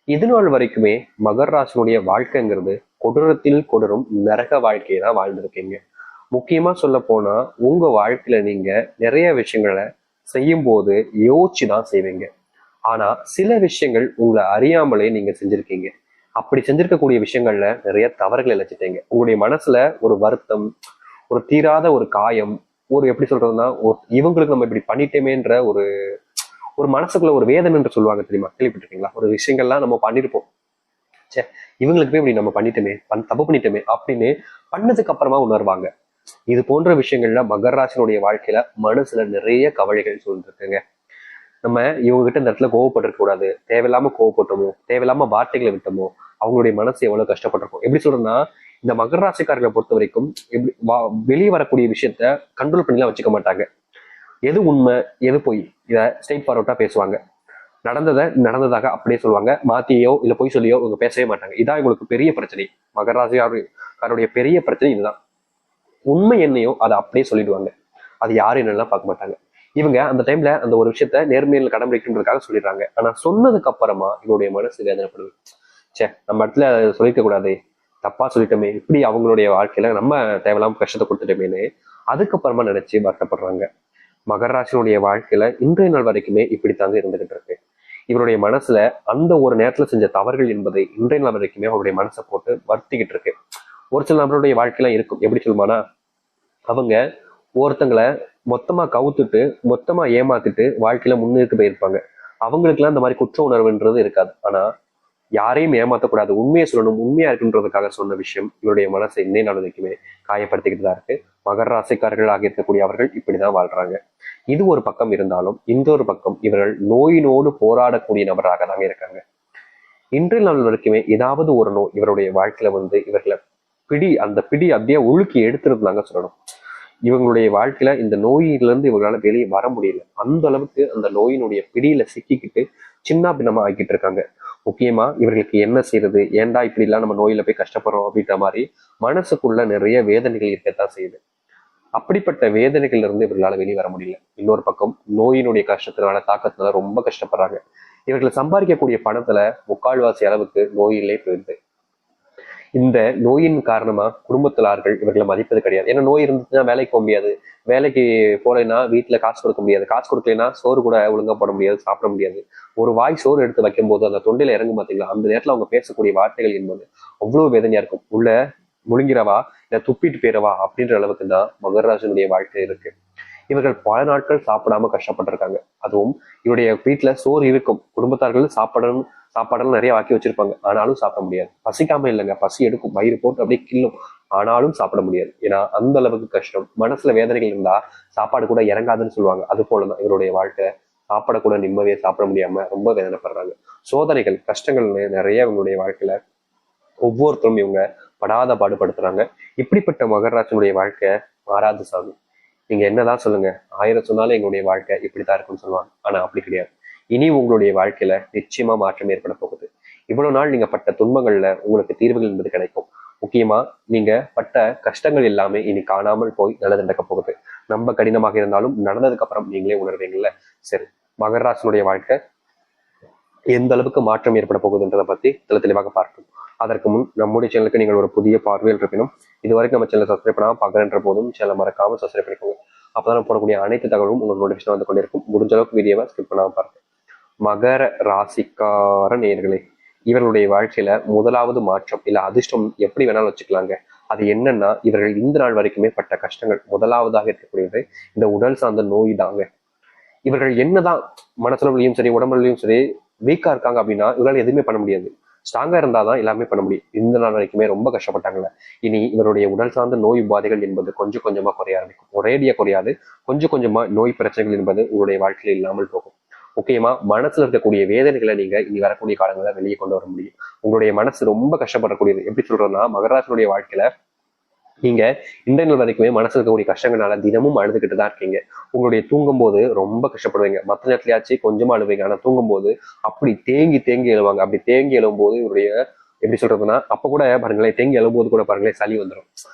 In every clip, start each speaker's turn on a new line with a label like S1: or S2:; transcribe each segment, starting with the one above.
S1: இது நாள் வரைக்குமே மகர ராசினுடைய வாழ்க்கைங்கிறது கொடூரத்தில் கொடூரம் நரக வாழ்க்கையை தான் வாழ்ந்திருக்கீங்க. முக்கியமா சொல்ல போனா உங்க வாழ்க்கையில நீங்க நிறைய விஷயங்களை செய்யும் போது யோசிச்சு தான் செய்வீங்க. ஆனா சில விஷயங்கள் உங்களை அறியாமலே நீங்க செஞ்சிருக்கீங்க. அப்படி செஞ்சிருக்கக்கூடிய விஷயங்கள்ல நிறைய தவறுகளை இழைச்சிட்டீங்க. உங்களுடைய மனசுல ஒரு வருத்தம், ஒரு தீராத ஒரு காயம், ஒரு எப்படி சொல்றதுன்னா இவங்களுக்கு நம்ம இப்படி பண்ணிட்டோமேன்ற ஒரு ஒரு மனசுக்குள்ள ஒரு வேதனை என்று சொல்லுவாங்க, தெரியுமா? கேள்விப்பட்டிருக்கீங்களா? ஒரு விஷயங்கள்லாம் நம்ம பண்ணிருப்போம், சே இவங்களுக்கு போய் இப்படி நம்ம பண்ணிட்டோமே, தப்பு பண்ணிட்டோமே அப்படின்னு பண்ணதுக்கு அப்புறமா உணர்வாங்க. இது போன்ற விஷயங்கள்ல மகர ராசினுடைய வாழ்க்கையில மனசுல நிறைய கவலைகள் சூழ்ந்துருக்குங்க. நம்ம இவங்க கிட்ட இந்த இடத்துல கோவப்பட்டிருக்க கூடாது, தேவையில்லாம கோவப்பட்டோமோ, தேவையில்லாம வார்த்தைகளை விட்டோமோ, அவங்களுடைய மனசு எவ்வளவு கஷ்டப்பட்டிருக்கும். எப்படி சொல்றேன்னா, இந்த மகர ராசிக்காரர்களை பொறுத்த வரைக்கும் எப்படி வெளியே வரக்கூடிய விஷயத்த கண்ட்ரோல் பண்ணிலாம் வச்சுக்க மாட்டாங்க. எது உண்மை எது பொய் இதை ஸ்ட்ரெயிட் ஃபார்வர்டா பேசுவாங்க. நடந்ததை நடந்ததாக அப்படியே சொல்லுவாங்க. மாத்தியோ இல்ல பொய் சொல்லியோ இவங்க பேசவே மாட்டாங்க. இதான் இவங்களுக்கு பெரிய பிரச்சனை. மகர ராசிக்காரருடைய பெரிய பிரச்சனை இதுதான். உண்மை என்னையோ அதை அப்படியே சொல்லிடுவாங்க. அது யாரும் என்னெல்லாம் பார்க்க மாட்டாங்க. இவங்க அந்த டைம்ல அந்த ஒரு விஷயத்த நேர்மையில் கடைபிடிக்கின்றதுக்காக சொல்லிடுறாங்க. ஆனா சொன்னதுக்கு அப்புறமா இவருடைய மனசு வேதனைப்படுது. சே நம்ம இடத்துல சொல்லிக்க கூடாது, தப்பா சொல்லிட்டோமே, இப்படி அவங்களுடைய வாழ்க்கையில நம்ம தேவையில்லாம கஷ்டத்தை கொடுத்துட்டோமேன்னு அதுக்கப்புறமா நினைச்சு வருத்தப்படுறாங்க. மகர ராசினுடைய வாழ்க்கையில இன்றைய நாள் வரைக்குமே இப்படித்தாங்க இருந்துகிட்டு இருக்கு. இவருடைய மனசுல அந்த ஒரு நேரத்துல செஞ்ச தவறுகள் என்பதை இன்றைய நாள் வரைக்குமே அவருடைய மனசை போட்டு வருத்திக்கிட்டு இருக்கு. ஒரு சில நபருடைய வாழ்க்கையில இருக்கும். எப்படி சொல்லுமானா, அவங்க ஒருத்தங்களை மொத்தமா கவுத்துட்டு மொத்தமா ஏமாத்திட்டு வாழ்க்கையில முன்னிறுத்து போயிருப்பாங்க. அவங்களுக்குலாம் இந்த மாதிரி குற்ற உணர்வுன்றது இருக்காது. ஆனா யாரையும் ஏமாத்தக்கூடாது, உண்மையை சொல்லணும், உண்மையா இருக்குன்றதுக்காக சொன்ன விஷயம் இவருடைய மனசை இன்னை நாள் வரைக்குமே காயப்படுத்திக்கிட்டு தான் இருக்கு. மகர ராசிக்காரர்களாக இருக்கக்கூடிய அவர்கள் இப்படிதான் வாழ்றாங்க. இது ஒரு பக்கம் இருந்தாலும் இன்னொரு பக்கம் இவர்கள் நோயினோடு போராடக்கூடிய நபராக தாங்க இருக்காங்க. இன்றைய நாள் வரைக்குமே ஏதாவது ஒரு நோய் இவருடைய வாழ்க்கையில இவர்களை அந்த பிடி அப்படியே உழுக்கி எடுத்துருந்தாங்க சொல்லணும். இவங்களுடைய வாழ்க்கையில இந்த நோயிலிருந்து இவங்களால வெளியே வர முடியல. அந்த அளவுக்கு அந்த நோயினுடைய பிடியில சிக்கிக்கிட்டு சின்ன பின்னமா ஆக்கிட்டு இருக்காங்க. முக்கியமா இவர்களுக்கு என்ன செய்யறது, ஏன்டா இப்படி எல்லாம் நம்ம நோயில போய் கஷ்டப்படுறோம் அப்படின்ற மாதிரி மனசுக்குள்ள நிறைய வேதனைகள் இருக்கத்தான் செய்யுது. அப்படிப்பட்ட வேதனைகள்ல இருந்து இவர்களால வெளியே வர முடியல. இன்னொரு பக்கம் நோயினுடைய கஷ்டத்தினால தாக்கத்தினால ரொம்ப கஷ்டப்படுறாங்க. இவர்கள் சம்பாதிக்கக்கூடிய பணத்துல முக்கால்வாசி அளவுக்கு நோயிலே போயிடுது. இந்த நோயின் காரணமா குடும்பத்துல ஆட்கள் இவர்களை மதிப்பது கிடையாது. ஏன்னா நோய் இருந்துச்சுன்னா வேலைக்கு போக முடியாது, வேலைக்கு போலைன்னா வீட்டுல காசு கொடுக்க முடியாது, காசு கொடுக்கலைன்னா சோறு கூட ஒழுங்கா போட முடியாது, சாப்பிட முடியாது. ஒரு வாய் சோறு எடுத்து வைக்கும் போது அந்த தொண்டையில இறங்கும் பாத்தீங்களா, அந்த நேரத்துல அவங்க பேசக்கூடிய வார்த்தைகள் என்பது அவ்வளவு வேதனையா இருக்கும். உள்ள முழுங்கிறவா இல்ல துப்பிட்டு போயிடவா அப்படின்ற அளவுக்கு தான் மகராஜனுடைய வாழ்க்கை இருக்கு. இவர்கள் பல நாட்கள் சாப்பிடாம கஷ்டப்பட்டிருக்காங்க. அதுவும் இவருடைய வீட்டுல சோறு இருக்கும், குடும்பத்தார்கள் சாப்பாடெல்லாம் நிறைய வாக்கி வச்சிருப்பாங்க, ஆனாலும் சாப்பிட முடியாது. பசிக்காம இல்லைங்க, பசி எடுக்கும், வயிறு போட்டு அப்படியே கிள்ளும், ஆனாலும் சாப்பிட முடியாது. ஏன்னா அந்த அளவுக்கு கஷ்டம். மனசுல வேதனைகள் இருந்தா சாப்பாடு கூட இறங்காதுன்னு சொல்லுவாங்க. அது போலதான் இவருடைய வாழ்க்கை. சாப்பாட கூட நிம்மதியை சாப்பிட முடியாம ரொம்ப வேதனைப்படுறாங்க. சோதனைகள் கஷ்டங்கள் நிறைய இவங்களுடைய வாழ்க்கையில ஒவ்வொருத்தரும் இவங்க படாத பாடுபடுத்துறாங்க. இப்படிப்பட்ட மகராஜனுடைய வாழ்க்கை மாறாது சாமி. நீங்க என்னதான் சொல்லுங்க, 1000 சொன்னாலும் எங்களுடைய வாழ்க்கை இப்படித்தான் இருக்குன்னு சொல்லுவாங்க. ஆனா அப்படி கிடையாது. இனி உங்களுடைய வாழ்க்கையில நிச்சயமா மாற்றம் ஏற்பட போகுது. இவ்வளவு நாள் நீங்க பட்ட துன்பங்கள்ல உங்களுக்கு தீர்வுகள் என்பது கிடைக்கும். முக்கியமா நீங்க பட்ட கஷ்டங்கள் எல்லாமே இனி காணாமல் போய் நல்லது நடக்க போகுது. ரொம்ப கடினமாக இருந்தாலும் நடந்ததுக்கு அப்புறம் நீங்களே உணர்வீங்கல்ல. சரி, மகராசனுடைய வாழ்க்கை எந்த அளவுக்கு மாற்றம் ஏற்பட போகுதுன்றதை பத்தி தெளிவாக பார்க்கணும். அதற்கு முன் நம்முடைய சேனலுக்கு நீங்கள் ஒரு புதிய பார்வையில் இருப்பினும் இதுவரைக்கும் நம்ம சேனல் சப்ஸ்கிரைப் பண்ணாமல் பார்க்குறன்ற போதும் சேனல் மறக்காம சப்ஸ்கிரைப் பண்ணிக்கோங்க. அப்பதான் போடக்கூடிய அனைத்து தகவலும் உங்களுக்கு நோட்டிஃபிகேஷன் வந்து கொண்டிருக்கும். முடிஞ்ச அளவுக்கு வீடியோவை ஸ்கிப் பண்ணாமல் பாருங்க. மகர ராசிக்கார நேயர்களே, இவர்களுடைய வாழ்க்கையில முதலாவது மாற்றம் இல்ல அதிர்ஷ்டம் எப்படி வேணாலும் வச்சுக்கலாங்க. அது என்னன்னா, இவர்கள் இந்த நாள் வரைக்குமே பட்ட கஷ்டங்கள். முதலாவதாக இருக்கக்கூடியது இந்த உடல் சார்ந்த நோய் தாங்க. இவர்கள் என்னதான் மனசுலயும் சரி உடம்புலையும் சரி வீக்கா இருக்காங்க அப்படின்னா இவரால் எதுவுமே பண்ண முடியாது. ஸ்ட்ராங்கா இருந்தாதான் எல்லாமே பண்ண முடியும். இந்த நாள் வரைக்குமே ரொம்ப கஷ்டப்பட்டாங்கல்ல. இனி இவருடைய உடல் சார்ந்த நோய் உபாதைகள் என்பது கொஞ்சம் கொஞ்சமா குறைய ஆரம்பிக்கும். ஒரேடியா குறையாது, கொஞ்சம் கொஞ்சமா நோய் பிரச்சனைகள் என்பது உங்களுடைய வாழ்க்கையில் இல்லாமல் போகும். முக்கியமா மனசுல இருக்கக்கூடிய வேதனைகளை நீங்க இனி வரக்கூடிய காலங்களில் வெளியே கொண்டு வர முடியும். உங்களுடைய மனசு ரொம்ப கஷ்டப்படக்கூடியது. எப்படி சொல்றோம்னா, மகராசனுடைய வாழ்க்கையில நீங்க இன்றைய நாள் வரைக்குமே மனசுல இருக்கக்கூடிய கஷ்டங்களால தினமும் அழுதுகிட்டு தான் இருக்கீங்க. உங்களுடைய தூங்கும் போது ரொம்ப கஷ்டப்படுவீங்க. மற்ற நேரத்துலயாச்சும் கொஞ்சமா அழுவீங்க. ஆனா தூங்கும் போது அப்படி தேங்கி தேங்கி எழுவாங்க. அப்படி தேங்கி எழும் போது இவருடைய எப்படி சொல்றதுன்னா, அப்ப கூட பாருங்களேன், தேங்கி எழும்போது கூட பாருங்களேன் சளி வந்துடும்.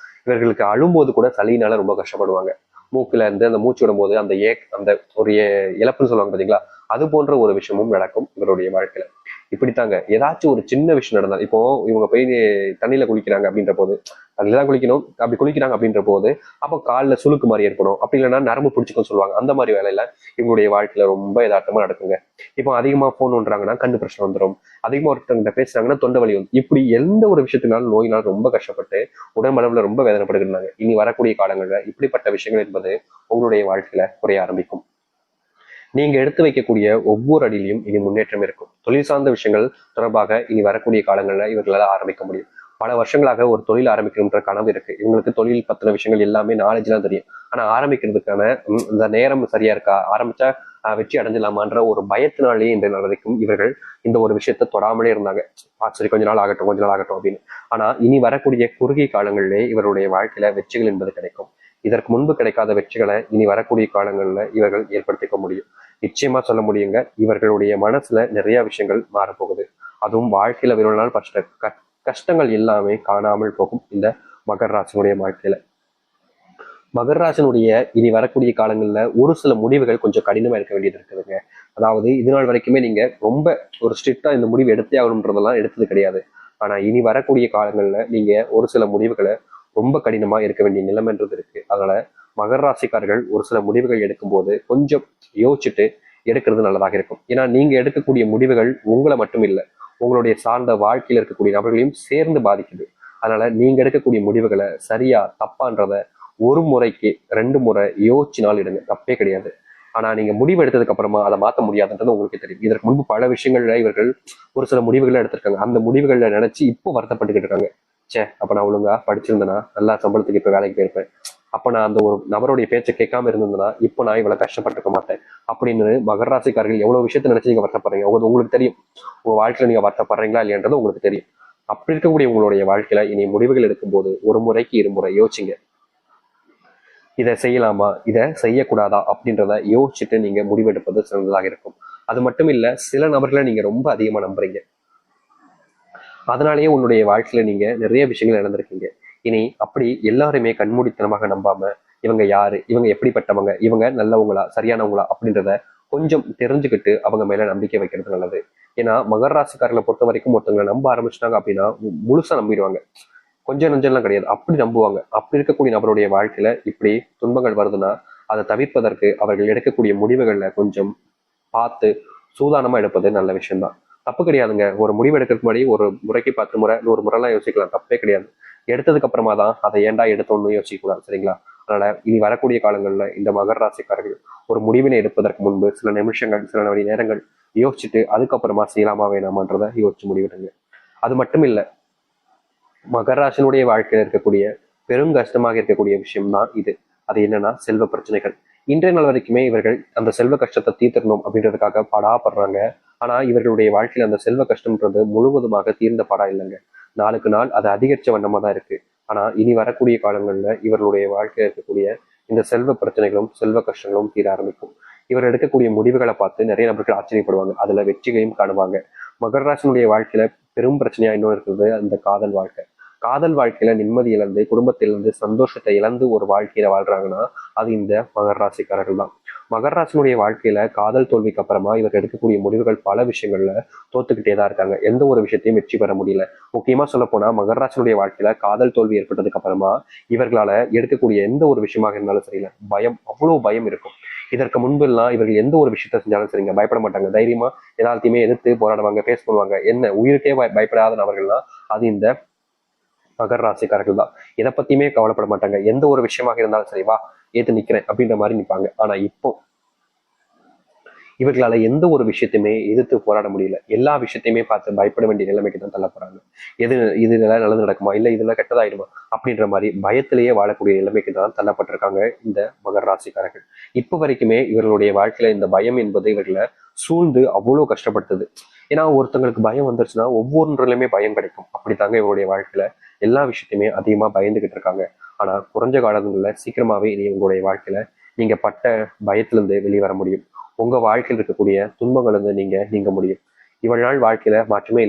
S1: இவர்களுக்கு அழும்போது கூட சளினால ரொம்ப கஷ்டப்படுவாங்க. மூக்குல இருந்து அந்த மூச்சு விடும்போது அந்த ஒரு இழப்புன்னு சொல்லுவாங்க பாத்தீங்களா, அது போன்ற ஒரு விஷயமும் நடக்கும் இவருடைய வாழ்க்கையில. இப்படித்தாங்க ஏதாச்சும் ஒரு சின்ன விஷயம் நடந்தா, இப்போ இவங்க போய் தண்ணியில குளிக்கிறாங்க அப்படின்ற போது, தண்ணியில தான் குளிக்கணும், அப்படி குளிக்கிறாங்க அப்படின்ற போது அப்போ காலில் சுளுக்கு மாதிரி ஏற்படும், அப்படி இல்லைன்னா நரம்பு பிடிச்சிக்கும் சொல்லுவாங்க. அந்த மாதிரி வேலையில இவங்களுடைய வாழ்க்கையில ரொம்ப யதார்த்தமா நடக்குங்க. இப்போ அதிகமா போன் பண்றாங்கன்னா கண்ணு பிரச்சனை வந்துடும், அதிகமா ஒருத்தவங்க பேசுறாங்கன்னா தொண்டை வலி வந்து, இப்படி எந்த ஒரு விஷயத்தினாலும் நோயினால் ரொம்ப கஷ்டப்பட்டு உடம்பளவுல ரொம்ப வேதனைப்படுகிறாங்க. இனி வரக்கூடிய காலங்களில் இப்படிப்பட்ட விஷயங்கள் என்பது உங்களுடைய வாழ்க்கையில குறைய ஆரம்பிக்கும். நீங்க எடுத்து வைக்கக்கூடிய ஒவ்வொரு அடியிலையும் இனி முன்னேற்றம் இருக்கும். தொழில் சார்ந்த விஷயங்கள் தொடர்பாக இனி வரக்கூடிய காலங்களில் இவர்களால் ஆரம்பிக்க முடியும். பல வருஷங்களாக ஒரு தொழில் ஆரம்பிக்கணுன்ற கனவு இருக்கு. இவங்களுக்கு தொழில் பத்தின விஷயங்கள் எல்லாமே நாலேஜ் தான் தெரியும். ஆனா ஆரம்பிக்கிறதுக்கான இந்த நேரம் சரியா இருக்கா, ஆரம்பிச்சா வெற்றி அடைஞ்சிடலாமான்ற ஒரு பயத்தினாலேயே இந்த நாள் வரைக்கும் இவர்கள் இந்த ஒரு விஷயத்த தொடாமலே இருந்தாங்க. சரி கொஞ்ச நாள் ஆகட்டும், கொஞ்ச நாள் ஆகட்டும் அப்படின்னு. ஆனா இனி வரக்கூடிய குறுகிய காலங்களிலே இவருடைய வாழ்க்கையில வெற்றிகள் என்பது கிடைக்கும். இதற்கு முன்பு கிடைக்காத வெற்றிகளை இனி வரக்கூடிய காலங்களில் இவர்கள் ஏற்படுத்திக்க முடியும். நிச்சயமா சொல்ல முடியுங்க, இவர்களுடைய மனசுல நிறைய விஷயங்கள் மாறப்போகுது. அதுவும் வாழ்க்கையில விரும்பினால் கஷ்டங்கள் எல்லாமே காணாமல் போகும் இந்த மகர ராசினுடைய வாழ்க்கையில. மகர ராசினுடைய இனி வரக்கூடிய காலங்கள்ல ஒரு சில முடிவுகள் கொஞ்சம் கடினமா இருக்க வேண்டியது இருக்குதுங்க. அதாவது இது நாள் வரைக்குமே நீங்க ரொம்ப ஒரு ஸ்ட்ரிக்டா இந்த முடிவு எடுத்தே ஆகணுன்றதெல்லாம் எடுத்தது கிடையாது. ஆனா இனி வரக்கூடிய காலங்கள்ல நீங்க ஒரு சில முடிவுகளை ரொம்ப கடினமா இருக்க வேண்டிய நிலைமைன்றது இருக்கு. அதனால மகர ராசிக்காரர்கள் ஒரு சில முடிவுகள் எடுக்கும்போது கொஞ்சம் யோசிச்சுட்டு எடுக்கிறது நல்லதாக இருக்கும். ஏன்னா நீங்க எடுக்கக்கூடிய முடிவுகள் உங்களை மட்டும் இல்லை, உங்களுடைய சார்ந்த வாழ்க்கையில் இருக்கக்கூடிய நபர்களையும் சேர்ந்து பாதிக்குது. அதனால நீங்க எடுக்கக்கூடிய முடிவுகளை சரியா தப்பான்றத ஒரு முறைக்கு 2 முறை யோசிச்சுனாலும் எடுங்க, தப்பே கிடையாது. ஆனா நீங்க முடிவு எடுத்ததுக்கு அப்புறமா அதை மாற்ற முடியாதுன்றது உங்களுக்கு தெரியும். இதற்கு முன்பு பல விஷயங்கள்ல இவர்கள் ஒரு சில முடிவுகளை எடுத்திருக்காங்க. அந்த முடிவுகளை நினைச்சு இப்போ வருத்தப்பட்டுக்கிட்டு இருக்காங்க. சே, அப்ப நான் ஒழுங்கா படிச்சிருந்தேன்னா நல்லா சம்பளத்துக்கு இப்ப வேலைக்கு போயிருப்பேன், அப்ப நான் அந்த ஒரு நபருடைய பேச்சை கேட்காம இருந்ததுன்னா இப்போ நான் இவ்வளவு கஷ்டப்பட்டிருக்க மாட்டேன் அப்படின்னு மகர ராசிக்காரர்கள் எவ்வளவு விஷயத்த நினைச்சு நீங்க வருத்தப்படுறீங்க. உங்களுக்கு தெரியும் உங்க வாழ்க்கையில நீங்க வருத்தப்படுறீங்களா இல்லையன்றது உங்களுக்கு தெரியும். அப்படி இருக்கக்கூடிய உங்களுடைய வாழ்க்கையில இனி முடிவுகள் எடுக்கும்போது ஒரு முறைக்கு 2 முறை யோசிங்க. இதை செய்யலாமா, இதை செய்யக்கூடாதா அப்படின்றத யோசிச்சுட்டு நீங்க முடிவெடுப்பது சிறந்ததாக இருக்கும். அது மட்டும் இல்ல, சில நபர்களை நீங்க ரொம்ப அதிகமா நம்புறீங்க, அதனாலேயே உன்னுடைய வாழ்க்கையில நீங்க நிறைய விஷயங்கள் இழந்திருக்கீங்க. இனி அப்படி எல்லாருமே கண்மூடித்தனமாக நம்பாம இவங்க யாரு, இவங்க எப்படிப்பட்டவங்க, இவங்க நல்லவங்களா சரியானவங்களா அப்படின்றத கொஞ்சம் தெரிஞ்சுக்கிட்டு அவங்க மேல நம்பிக்கை வைக்கிறது நல்லது. ஏன்னா மகர ராசிக்காரர்களை பொறுத்த வரைக்கும் ஒருத்தவங்களை நம்ப ஆரம்பிச்சிட்டாங்க அப்படின்னா முழுசா நம்பிடுவாங்க. கொஞ்சம் நஞ்சம்லாம் கிடையாது, அப்படி நம்புவாங்க. அப்படி இருக்கக்கூடிய நபருடைய வாழ்க்கையில இப்படி துன்பங்கள் வருதுன்னா அதை தவிர்ப்பதற்கு அவர்கள் எடுக்கக்கூடிய முடிவுகள்ல கொஞ்சம் பார்த்து சூதானமா எடுப்பது நல்ல விஷயம்தான். தப்பு கிடையாதுங்க. ஒரு முடிவு எடுக்கிறதுக்கு முன்னாடி ஒரு முறைக்கு 10 முறை 100 முறைலாம் யோசிக்கலாம், தப்பே கிடையாது. எடுத்ததுக்கு அப்புறமா தான் அதை ஏன்டா எடுத்தோம்னு யோசிக்க கூடாது, சரிங்களா? அதனால இனி வரக்கூடிய காலங்கள்ல இந்த மகர ராசிக்காரர்கள் ஒரு முடிவினை எடுப்பதற்கு முன்பு சில நிமிஷங்கள் சில மணி நேரங்கள் யோசிச்சுட்டு அதுக்கப்புறமா செய்யலாமா வேணாமான்றதை யோசிச்சு முடிவிடுங்க. அது மட்டும் இல்ல, மகர ராசினுடைய வாழ்க்கையில இருக்கக்கூடிய பெரும் கஷ்டமாக இருக்கக்கூடிய விஷயம் தான் இது. அது என்னன்னா செல்வ பிரச்சனைகள். இன்றைய நாள் வரைக்குமே இவர்கள் அந்த செல்வ கஷ்டத்தை தீர்த்தரணும் அப்படின்றதுக்காக படாப்படுறாங்க. ஆனா இவர்களுடைய வாழ்க்கையில அந்த செல்வ கஷ்டம்ன்றது முழுவதுமாக தீர்ந்த படா இல்லைங்க. நாளுக்கு நாள் அது அதிகரிச்ச வண்ணமா தான் இருக்கு. ஆனா இனி வரக்கூடிய காலங்கள்ல இவர்களுடைய வாழ்க்கையில இருக்கக்கூடிய இந்த செல்வ பிரச்சனைகளும் செல்வ கஷ்டங்களும் தீர ஆரம்பிக்கும். இவர் எடுக்கக்கூடிய முடிவுகளை பார்த்து நிறைய நபர்கள் ஆச்சரியப்படுவாங்க, அதுல வெற்றிகளையும் காணுவாங்க. மகர ராசினுடைய வாழ்க்கையில பெரும் பிரச்சனையா இன்னும் இருக்குது அந்த காதல் வாழ்க்கை. காதல் வாழ்க்கையில நிம்மதி இழந்து குடும்பத்திலிருந்து சந்தோஷத்தை இழந்து ஒரு வாழ்க்கையில வாழ்றாங்கன்னா அது இந்த மகர ராசிக்காரர்கள் தான். மகர ராசினுடைய வாழ்க்கையில காதல் தோல்விக்கு அப்புறமா இவர் எடுக்கக்கூடிய முடிவுகள் பல விஷயங்கள்ல தோத்துக்கிட்டே தான் இருக்காங்க. எந்த ஒரு விஷயத்தையும் வெற்றி பெற முடியல. முக்கியமா சொல்ல போனா மகர ராசினுடைய வாழ்க்கையில காதல் தோல்வி ஏற்பட்டதுக்கு அப்புறமா இவர்களால எடுக்கக்கூடிய எந்த ஒரு விஷயமாக இருந்தாலும் சரியில்லை, பயம், அவ்வளவு பயம் இருக்கும். இதற்கு முன்பு எல்லாம் இவர்கள் எந்த ஒரு விஷயத்த செஞ்சாலும் சரிங்க பயப்பட மாட்டாங்க, தைரியமா எல்லாத்தையுமே எதிர்த்து போராடுவாங்க, பேஸ் பண்ணுவாங்க. என்ன உயிருக்கே பயப்படாத நபர்கள்லாம் அது இந்த மகர ராசிக்காரர்கள் தான். எதை பத்தியுமே கவலைப்பட மாட்டாங்க. எந்த ஒரு விஷயமாக இருந்தாலும் சரி, வா ஏத்து நிக்கிறேன் அப்படின்ற மாதிரி நிற்பாங்க. ஆனா இப்போ இவர்களால எந்த ஒரு விஷயத்தையுமே எதிர்த்து போராட முடியல. எல்லா விஷயத்தையுமே பார்த்து பயப்பட வேண்டிய நிலைமைக்கு தான் தள்ளப்படுறாங்க. எது இது இதெல்லாம் நல்லது நடக்குமா, இல்ல இதெல்லாம் கெட்டதாயிடுமா அப்படின்ற மாதிரி பயத்திலேயே வாழக்கூடிய நிலைமைக்கு தான் தள்ளப்பட்டிருக்காங்க இந்த மகர ராசிக்காரர்கள். இப்ப வரைக்குமே இவர்களுடைய வாழ்க்கையில இந்த பயம் என்பது இவர்களை சூழ்ந்து அவ்வளவு கஷ்டப்படுத்துது. ஏன்னா ஒருத்தங்களுக்கு பயம் வந்துருச்சுன்னா ஒவ்வொன்றிலுமே பயம் கிடைக்கும். அப்படித்தாங்க இவருடைய வாழ்க்கையில எல்லா விஷயத்தையுமே அதிகமா பயந்துகிட்டு இருக்காங்க. ஆனா குறைஞ்ச காலங்கள்ல சீக்கிரமாவே இனி உங்களுடைய வாழ்க்கையில நீங்க பட்ட பயத்திலிருந்து வெளியே வர முடியும். உங்க வாழ்க்கையில் இருக்கக்கூடிய துன்பங்கள் நீங்க நீங்க முடியும். இவள் நாள் வாழ்க்கையில மாற்றமே இல்லை.